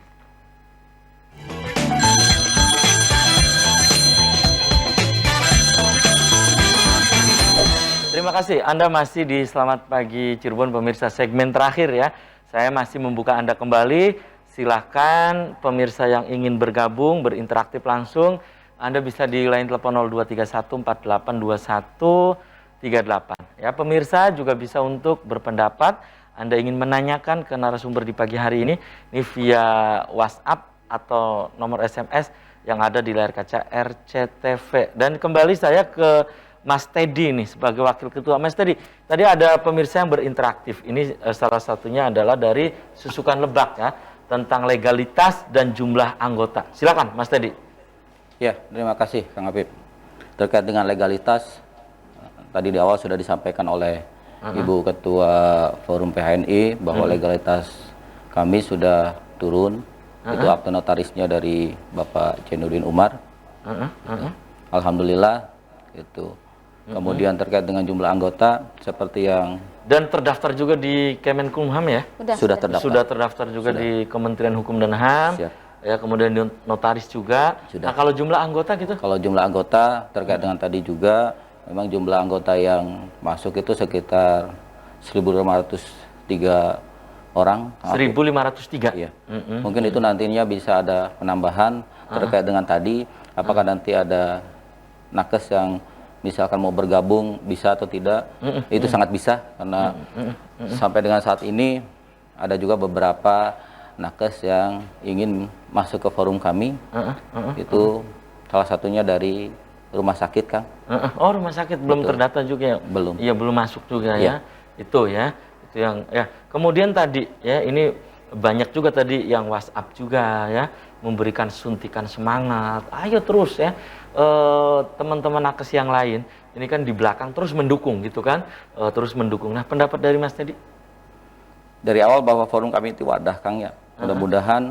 Terima kasih, Anda masih di Selamat Pagi Cirebon, pemirsa, segmen terakhir ya. Saya masih membuka Anda kembali, silahkan pemirsa yang ingin bergabung, berinteraktif langsung, Anda bisa di line telepon 0231482138. Ya, pemirsa juga bisa untuk berpendapat, Anda ingin menanyakan ke narasumber di pagi hari ini via WhatsApp atau nomor SMS yang ada di layar kaca RCTV. Dan kembali saya ke Mas Teddy nih sebagai wakil ketua. Mas Teddy, tadi ada pemirsa yang berinteraktif. Ini salah satunya adalah dari Susukan Lebak ya, tentang legalitas dan jumlah anggota. Silakan Mas Teddy.
Ya, terima kasih Kang Apip. Terkait dengan legalitas, tadi di awal sudah disampaikan oleh Ibu Ketua Forum PHNI bahwa legalitas kami sudah turun. Itu akte notarisnya dari Bapak Jainuddin Umar. Alhamdulillah itu. Kemudian terkait dengan jumlah anggota seperti yang
dan terdaftar juga di Kemenkumham ya?
Sudah terdaftar.
Sudah terdaftar juga di Kementerian Hukum dan HAM.
Siap.
Ya, kemudian di notaris juga.
Sudah.
Nah, kalau jumlah anggota gitu?
Kalau jumlah anggota terkait dengan tadi juga memang jumlah anggota yang masuk itu sekitar 1.503 orang.
1.503.
Iya. Mungkin itu nantinya bisa ada penambahan terkait dengan tadi, apakah nanti ada nakes yang misalkan mau bergabung bisa atau tidak, itu sangat bisa karena sampai dengan saat ini ada juga beberapa nakes yang ingin masuk ke forum kami. Itu salah satunya dari rumah sakit, Kang.
Oh, rumah sakit belum terdata juga ya?
Belum.
Iya, belum masuk juga ya. Itu ya. Itu yang ya. Kemudian tadi ya, ini banyak juga tadi yang WhatsApp juga ya, memberikan suntikan semangat. Ayo terus ya. Teman-teman nakes yang lain ini kan di belakang terus mendukung gitu kan, terus mendukung. Nah, pendapat dari Mas tadi
dari awal bahwa forum kami itu wadah, Kang ya. Mudah-mudahan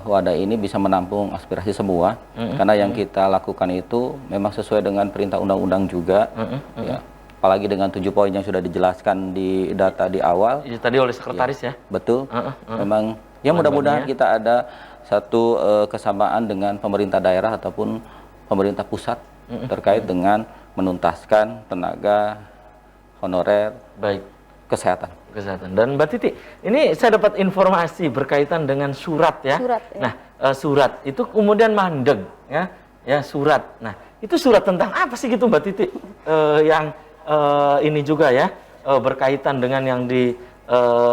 wadah ini bisa menampung aspirasi semua, karena yang kita lakukan itu memang sesuai dengan perintah undang-undang juga. Ya, apalagi dengan 7 poin yang sudah dijelaskan di data di awal.
Ya, tadi oleh sekretaris ya.
Betul. Memang ya mudah-mudahan kita ada satu kesamaan dengan pemerintah daerah ataupun pemerintah pusat terkait dengan menuntaskan tenaga honorer
baik
kesehatan.
Dan Mbak Titi, ini saya dapat informasi berkaitan dengan surat ya.
Surat, ya.
Nah, surat itu kemudian mandeg ya. Ya, surat. Nah, itu surat tentang apa sih gitu Mbak Titi? Yang ini juga ya, berkaitan dengan yang di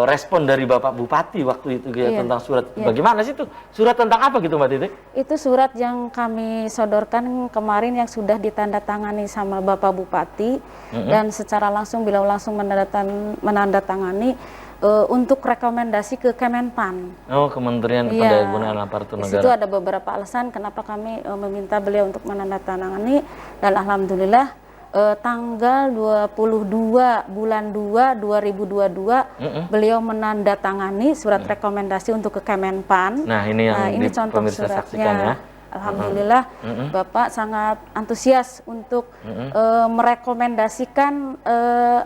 respon dari Bapak Bupati waktu itu ya, tentang surat. Bagaimana sih itu? Surat tentang apa gitu Mbak Titi?
Itu surat yang kami sodorkan kemarin yang sudah ditandatangani sama Bapak Bupati dan secara langsung beliau langsung menandatangani untuk rekomendasi ke Kemenpan.
Oh, Kementerian Pendayagunaan Aparatur Negara.
Di situ ada beberapa alasan kenapa kami meminta beliau untuk menandatangani, dan alhamdulillah tanggal 22 bulan 2 2022 beliau menandatangani surat rekomendasi untuk ke Kemenpan.
Nah, ini yang
ini contoh
pemirsa
suratnya.
saksikan ya.
Alhamdulillah Bapak sangat antusias untuk merekomendasikan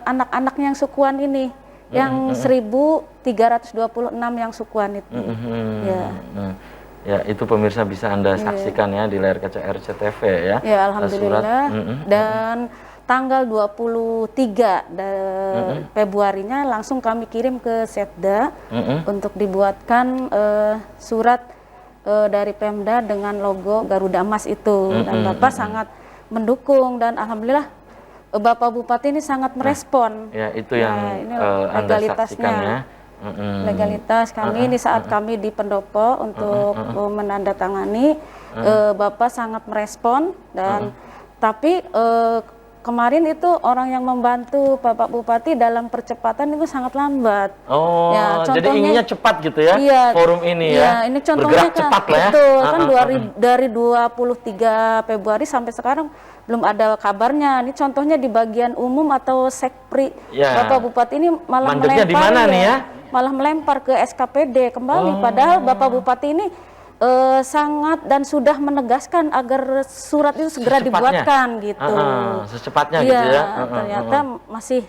anak-anak yang sukuan ini, yang 1.326 yang sukuan itu.
Ya, itu pemirsa bisa Anda saksikan ya di layar kaca RCTV ya.
Ya, alhamdulillah. Dan tanggal 23 Februarinya langsung kami kirim ke Setda untuk dibuatkan surat dari Pemda dengan logo Garuda Emas itu. Dan Bapak sangat mendukung dan alhamdulillah Bapak Bupati ini sangat merespon.
Ya, itu yang
ini
Anda saksikan ya.
Legalitas kami di saat kami di pendopo untuk menandatangani, Bapak sangat merespon dan tapi kemarin itu orang yang membantu Bapak Bupati dalam percepatan itu sangat lambat.
Oh,
ya, contohnya,
jadi inginnya cepat gitu ya,
iya,
forum ini
iya,
ya,
ini contohnya
bergerak cepat lah ya.
Betul, kan dari 23 Februari sampai sekarang belum ada kabarnya. Ini contohnya di bagian umum atau sekpri,
ya.
Bapak Bupati ini malah
mandeknya
melempar
di mana nih ya?
Malah melempar ke SKPD kembali, padahal Bapak Bupati ini sangat dan sudah menegaskan agar surat itu segera dibuatkan gitu.
Secepatnya
iya,
gitu ya.
Ternyata masih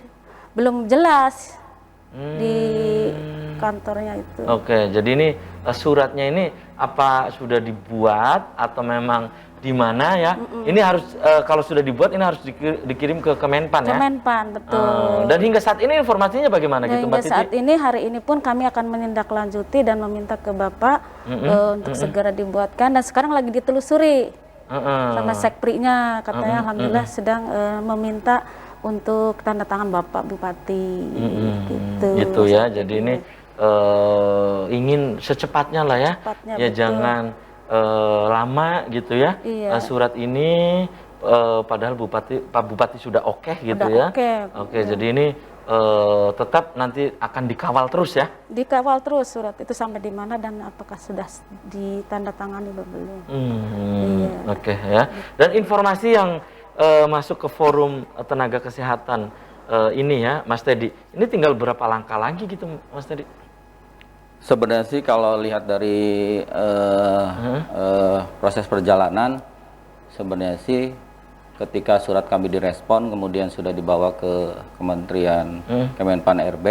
belum jelas di kantornya itu.
Oke, jadi ini suratnya ini apa sudah dibuat atau memang di mana ya? Ini harus kalau sudah dibuat ini harus dikirim ke Kemenpan ya?
Kemenpan, betul.
Dan hingga saat ini informasinya bagaimana gitu Mbak Titi?
Hingga saat ini hari ini pun kami akan menindaklanjuti dan meminta ke Bapak untuk segera dibuatkan dan sekarang lagi ditelusuri sama sekprinya katanya alhamdulillah sedang meminta untuk tanda tangan Bapak Bupati gitu.
Gitu ya. Jadi ini ingin secepatnya lah ya.
Secepatnya,
ya
betul.
jangan lama gitu ya.
Iya.
Surat ini padahal Pak Bupati sudah oke gitu ya. Oke, jadi ini tetap nanti akan dikawal terus ya.
Dikawal terus surat itu sampai di mana dan apakah sudah ditandatangani atau belum. Iya.
Oke ya. Dan informasi yang masuk ke forum tenaga kesehatan ini ya, Mas Teddy. Ini tinggal berapa langkah lagi gitu, Mas Teddy?
Sebenarnya sih kalau lihat dari proses perjalanan, sebenarnya sih ketika surat kami direspon, kemudian sudah dibawa ke Kementerian Kemenpan RB,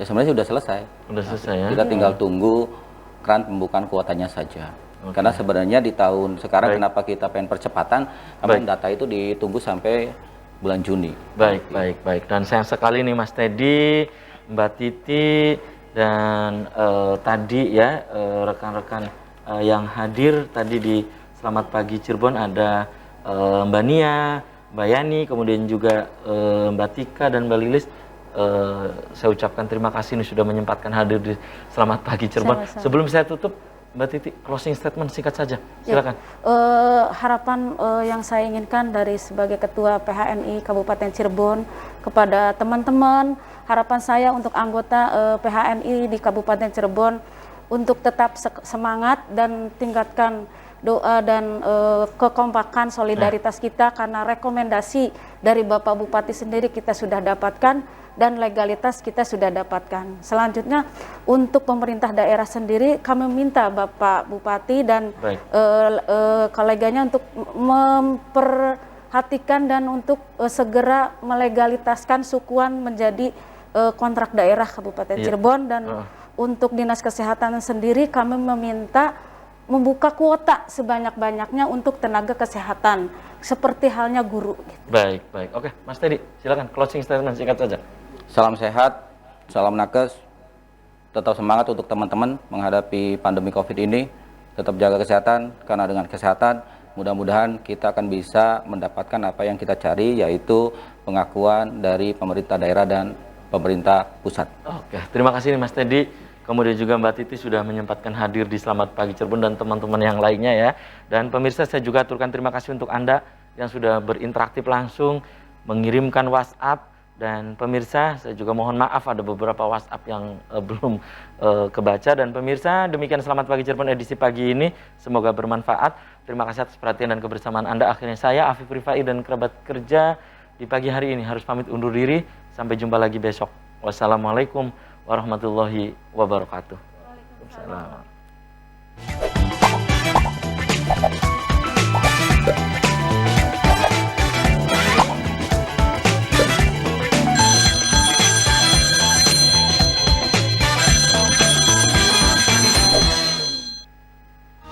ya sebenarnya sudah selesai.
Sudah selesai ya.
Kita tinggal tunggu keran pembukaan kuotanya saja. Karena sebenarnya di tahun sekarang kenapa kita pengen percepatan, karena data itu ditunggu sampai bulan Juni.
Baik. Dan sayang sekali nih Mas Teddy, Mbak Titi, dan tadi ya rekan-rekan yang hadir tadi di Selamat Pagi Cirebon ada Mbak Nia, Mbak Yani, kemudian juga Mbak Tika dan Mbak Lilis. Saya ucapkan terima kasih nih sudah menyempatkan hadir di Selamat Pagi Cirebon.
Sama-sama.
Sebelum saya tutup, Mbak Titi, closing statement singkat saja, silakan.
Harapan yang saya inginkan dari sebagai Ketua PHNI Kabupaten Cirebon kepada teman-teman, harapan saya untuk anggota PHNI di Kabupaten Cirebon untuk tetap semangat dan tingkatkan doa dan kekompakan solidaritas kita karena rekomendasi dari Bapak Bupati sendiri kita sudah dapatkan dan legalitas kita sudah dapatkan. Selanjutnya untuk pemerintah daerah sendiri kami minta Bapak Bupati dan koleganya untuk memperhatikan dan untuk segera melegalitaskan sukuan menjadi kontrak daerah Kabupaten Cirebon dan untuk Dinas Kesehatan sendiri kami meminta membuka kuota sebanyak-banyaknya untuk tenaga kesehatan seperti halnya guru.
Baik. Oke, Mas Teddy, silakan closing statement singkat saja.
Salam sehat, salam nakes, tetap semangat untuk teman-teman menghadapi pandemi COVID ini, tetap jaga kesehatan, karena dengan kesehatan mudah-mudahan kita akan bisa mendapatkan apa yang kita cari, yaitu pengakuan dari pemerintah daerah dan pemerintah pusat.
Oke, terima kasih nih Mas Teddy. Kemudian juga Mbak Titi sudah menyempatkan hadir di Selamat Pagi Cirebon dan teman-teman yang lainnya ya. Dan pemirsa, saya juga aturkan terima kasih untuk Anda yang sudah berinteraktif langsung, mengirimkan WhatsApp. Dan pemirsa, saya juga mohon maaf ada beberapa WhatsApp yang belum kebaca. Dan pemirsa, demikian Selamat Pagi Cirebon edisi pagi ini. Semoga bermanfaat. Terima kasih atas perhatian dan kebersamaan Anda. Akhirnya saya, Afif Rifai, dan kerabat kerja di pagi hari ini harus pamit undur diri. Sampai jumpa lagi besok. Wassalamualaikum warahmatullahi wabarakatuh. Waalaikumsalam.